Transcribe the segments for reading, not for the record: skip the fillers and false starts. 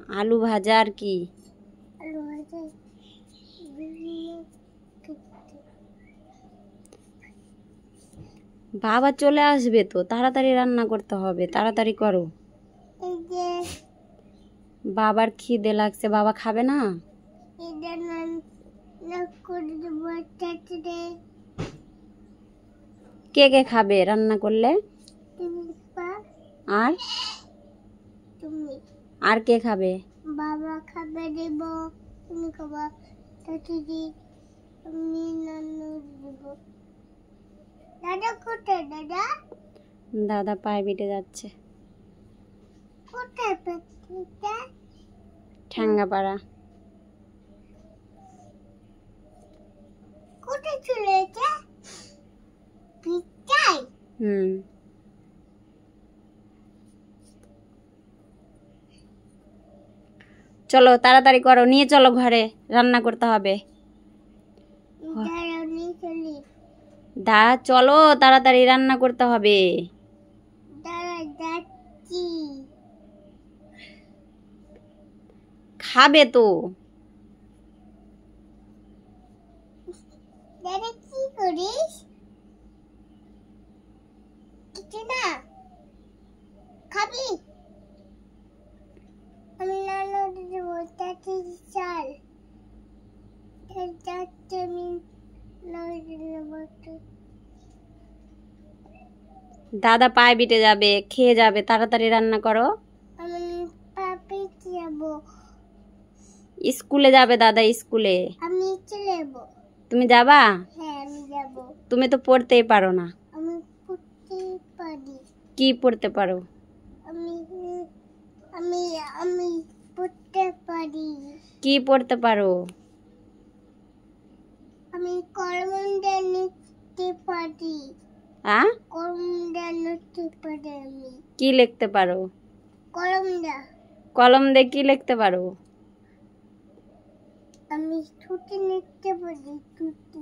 আলু ভাজা আর কি? আলু ভাজা বাবা চলে আসবে তো, তাড়াতাড়ি রান্না করতে হবে, তাড়াতাড়ি করো। এই যে বাবার খিদে লাগছে, বাবা খাবে না? এটা না করে দেবো চাটতে। কে কে খাবে রান্না করলে? তুমি পা আর তুমি আর কে খাবে? বাবা খাবে দেব, তুমি খাবা চাচি, আমি নানু দেব। দাদা কোথায় দাদা? দাদা পায়ে বেটে যাচ্ছে। কোথায় পেটটা? ঠ্যাঙ্গাপাড়া। কোথায় চলে গেছে? পিটাই। চলো তাড়াতাড়ি করো, নিয়ে চলো ঘরে, রান্না করতে হবে। দাঁড়াও নিয়ে চলি। চলো তাড়াতাড়ি রান্না করতে হবে। দাঁড়া যাচ্ছি। খাবে তো। দাদা কি করিস? কিছু না, খাবি? আমি নানু দেবো চাচি চাল যাচ্ছে, আমি নানু দেবো। দাদা পায়ে বেটে যাবে, খেয়ে যাবে, তাড়াতাড়ি রান্না করো। আমি পাপে যাবো। স্কুলে যাবে দাদা, স্কুলে। আমি চলে যাবো। তুমি যাবা? হ্যাঁ আমি যাবো। তুমি তো পড়তেই পারো না। আমি পড়তে পারি। কি পড়তে পারো? আমি আমি আমি পড়তে পারি। কি পড়তে পারো? আমি কলম দিয়ে লিখতে পারি। কলম দিয়ে লিখতে পারি আমি। কি লিখতে পারো? কলম দিয়ে। কলম দিয়ে কি লিখতে পারো? আমি ছুটি লিখতে পারি। ছুটি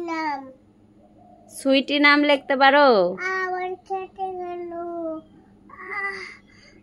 নাম। সুইটি নাম লিখতে পারো?